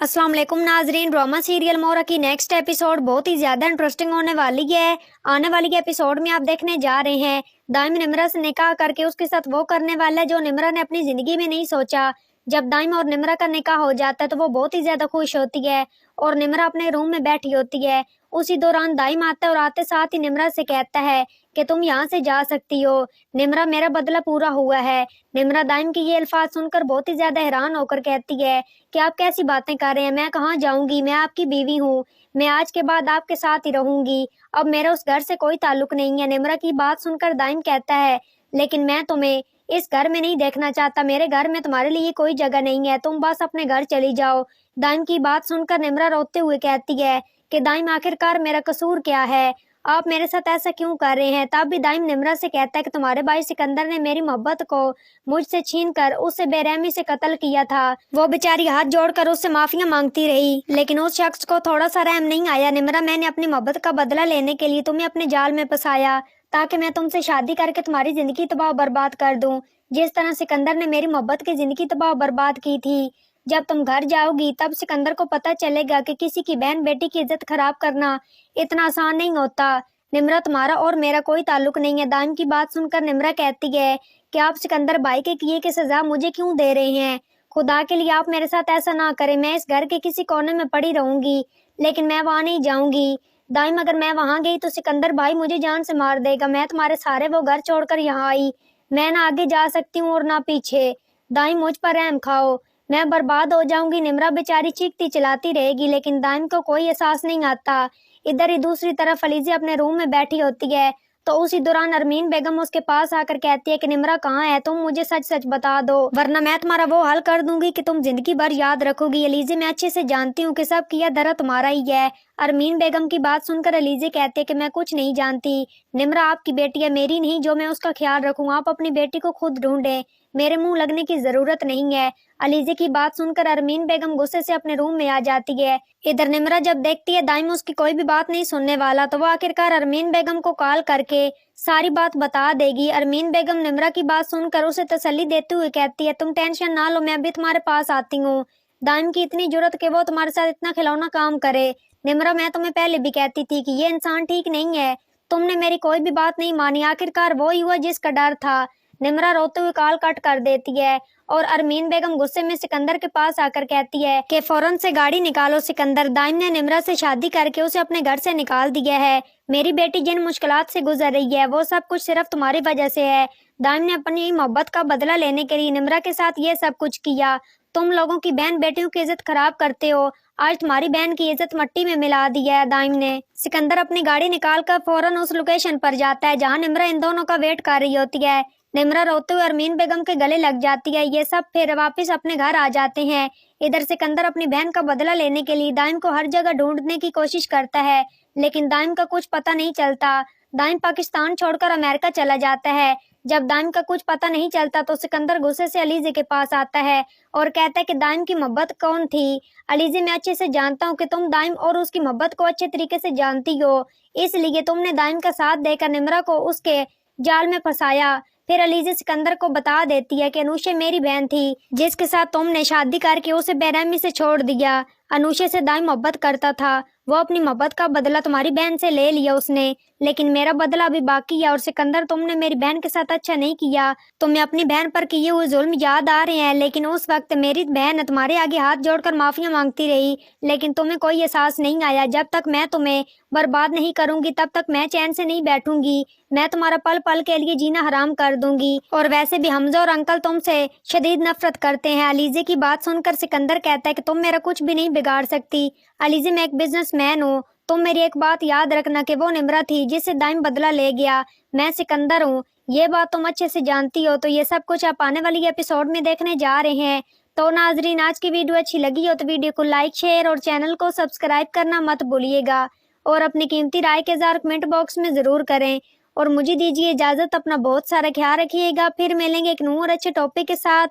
अस्सलाम वालेकुम नाजरीन। ड्रामा सीरियल मोरा की नेक्स्ट एपिसोड बहुत ही ज्यादा इंटरेस्टिंग होने वाली है। आने वाली एपिसोड में आप देखने जा रहे हैं दाइम निम्रा से निकाह करके उसके साथ वो करने वाला है जो निम्रा ने अपनी जिंदगी में नहीं सोचा। जब दाइम और निम्रा का निकाह हो जाता है तो वो बहुत ही ज्यादा खुश होती है और निम्रा अपने रूम में बैठी होती है। उसी दौरान दाइम आता है और आते साथ ही निम्रा से कहता है कि तुम यहाँ से जा सकती हो निम्रा, मेरा बदला पूरा हुआ है। निम्रा दाइम की ये अल्फाज सुनकर बहुत ही ज्यादा हैरान होकर कहती है कि आप कैसी बातें कर रहे हैं, मैं कहाँ जाऊंगी, मैं आपकी बीवी हूँ, मैं आज के बाद आपके साथ ही रहूंगी, अब मेरा उस घर से कोई ताल्लुक नहीं है। निम्रा की बात सुनकर दाइम कहता है लेकिन मैं तुम्हें इस घर में नहीं देखना चाहता, मेरे घर में तुम्हारे लिए कोई जगह नहीं है, तुम बस अपने घर चली जाओ। दाइम की बात सुनकर निम्रा रोते हुए कहती है कि दाइम आखिरकार मेरा कसूर क्या है, आप मेरे साथ ऐसा क्यों कर रहे हैं। तब भी दाइम निम्रा से कहता है कि तुम्हारे भाई सिकंदर ने मेरी मोहब्बत को मुझसे छीनकर उससे बेरहमी से कत्ल किया था। वो बेचारी हाथ जोड़कर उससे माफिया मांगती रही लेकिन उस शख्स को थोड़ा सा रहम नहीं आया। निम्रा, मैंने अपनी मोहब्बत का बदला लेने के लिए तुम्हें अपने जाल में फंसाया ताकि मैं तुमसे शादी करके तुम्हारी जिंदगी तबाह बर्बाद कर दूं, जिस तरह सिकंदर ने मेरी मोहब्बत की जिंदगी तबाह बर्बाद की थी। जब तुम घर जाओगी तब सिकंदर को पता चलेगा कि किसी की बहन बेटी की इज्जत खराब करना इतना आसान नहीं होता। निम्रा, तुम्हारा और मेरा कोई ताल्लुक नहीं है। दाइम की बात सुनकर निम्रा कहती है कि आप सिकंदर भाई के किए की सजा मुझे क्यों दे रहे हैं, खुदा के लिए आप मेरे साथ ऐसा ना करें, मैं इस घर के किसी कोने में पड़ी रहूंगी लेकिन मैं वहां नहीं जाऊंगी। दाइम, अगर मैं वहां गई तो सिकंदर भाई मुझे जान से मार देगा, मैं तुम्हारे सारे वो घर छोड़कर यहाँ आई, मैं ना आगे जा सकती हूँ और ना पीछे। दाइम, मुझ पर रहम खाओ, मैं बर्बाद हो जाऊंगी। निम्रा बेचारी चीखती चिल्लाती रहेगी लेकिन दाइम को कोई एहसास नहीं आता। इधर ही दूसरी तरफ अलीज़ा अपने रूम में बैठी होती है तो उसी दौरान अरमीन बेगम उसके पास आकर कहती है कि निम्रा कहाँ है, तुम मुझे सच सच बता दो वरना मैं तुम्हारा वो हाल कर दूंगी कि तुम जिंदगी भर याद रखोगी। अलीज़ा, मैं अच्छे से जानती हूँ कि सब किया धरा तुम्हारा ही है। अरमीन बेगम की बात सुनकर अलीज़ा कहती है कि मैं कुछ नहीं जानती, निम्रा आपकी बेटी है, मेरी नहीं, जो मैं उसका ख्याल रखूँ, आप अपनी बेटी को खुद ढूंढें, मेरे मुंह लगने की जरूरत नहीं है। अलीज़ा की बात सुनकर अरमीन बेगम गुस्से से अपने रूम में आ जाती है। इधर निम्रा जब देखती है दाइम उसकी कोई भी बात नहीं सुनने वाला तो वो आखिरकार अरमीन बेगम को कॉल करके सारी बात बता देगी। अरमीन बेगम निम्रा की बात सुनकर उसे तसल्ली देते हुए कहती है तुम टेंशन ना लो, मैं अभी तुम्हारे पास आती हूँ। दाइम की इतनी जरूरत कि वो तुम्हारे साथ इतना खिलौना काम करे। निम्रा, मैं तुम्हें पहले भी कहती थी कि ये इंसान ठीक नहीं है, तुमने मेरी कोई भी बात नहीं मानी, आखिरकार वो ही हुआ जिसका डर था। निम्रा रोते हुए कॉल कट कर देती है और अरमीन बेगम गुस्से में सिकंदर के पास आकर कहती है कि फौरन से गाड़ी निकालो सिकंदर, दाइम ने निम्रा से शादी करके उसे अपने घर से निकाल दिया है, मेरी बेटी जिन मुश्किलात से गुजर रही है वो सब कुछ सिर्फ तुम्हारी वजह से है। दाइम ने अपनी मोहब्बत का बदला लेने के लिए निम्रा के साथ ये सब कुछ किया, तुम लोगों की बहन बेटियों की इज्जत खराब करते हो, आज तुम्हारी बहन की इज्जत मट्टी में मिला दी है दाइम ने। सिकंदर अपनी गाड़ी निकाल कर फौरन उस लोकेशन पर जाता है जहाँ निम्रा इन दोनों का वेट कर रही होती है। निम्रा रोते हुए अरमीन बेगम के गले लग जाती है। ये सब फिर वापस अपने घर आ जाते हैं। इधर सिकंदर अपनी बहन का बदला लेने के लिए दाइम को हर जगह ढूंढने की कोशिश करता है लेकिन दाइम का कुछ पता नहीं चलता। दाइम पाकिस्तान छोड़कर अमेरिका चला जाता है। जब दाइम का कुछ पता नहीं चलता तो सिकंदर गुस्से से अलीज़ा के पास आता है और कहता है कि दाइम की मोहब्बत कौन थी। अलीज़ा, मैं अच्छे से जानता हूँ कि तुम दाइम और उसकी मोहब्बत को अच्छे तरीके से जानती हो, इसलिए तुमने दाइम का साथ देकर निम्रा को उसके जाल में फंसाया। फिर अलीज़ा सिकंदर को बता देती है कि अनुषा मेरी बहन थी जिसके साथ तुमने शादी करके उसे बेरहमी से छोड़ दिया। अनुषा से दाइम मोहब्बत करता था, वो अपनी मोहब्बत का बदला तुम्हारी बहन से ले लिया उसने, लेकिन मेरा बदला अभी बाकी है। और सिकंदर, तुमने मेरी बहन के साथ अच्छा नहीं किया, तुम्हें अपनी बहन पर किए हुए जुल्म याद आ रहे हैं लेकिन उस वक्त मेरी बहन तुम्हारे आगे हाथ जोड़कर माफिया मांगती रही लेकिन तुम्हें कोई एहसास नहीं आया। जब तक मैं तुम्हें बर्बाद नहीं करूंगी तब तक मैं चैन से नहीं बैठूंगी, मैं तुम्हारा पल पल के लिए जीना हराम कर दूंगी। और वैसे भी हमजा और अंकल तुमसे शदीद नफरत करते हैं। अलीज़ा की बात सुनकर सिकंदर कहता है कि तुम मेरा कुछ भी नहीं बिगाड़ सकती। अलीज़ा, मैं एक बिजनेसमैन हूँ, तुम मेरी एक बात याद रखना कि वो निम्रा थी जिससे दाइम बदला ले गया, मैं सिकंदर हूँ, ये बात तुम अच्छे से जानती हो। तो ये सब कुछ आप आने वाली एपिसोड में देखने जा रहे हैं। तो नाजरीन, आज की वीडियो अच्छी लगी हो तो वीडियो को लाइक, शेयर और चैनल को सब्सक्राइब करना मत भूलिएगा और अपनी कीमती राय के इज़हार कमेंट बॉक्स में ज़रूर करें और मुझे दीजिए इजाज़त। अपना बहुत सारा ख्याल रखिएगा, फिर मिलेंगे एक नए और अच्छे टॉपिक के साथ।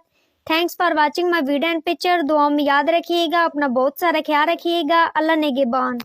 Thanks for watching my video and picture. दुआ में याद रखिएगा, अपना बहुत सारा ख्याल रखिएगा। अल्लाह नेगेबान।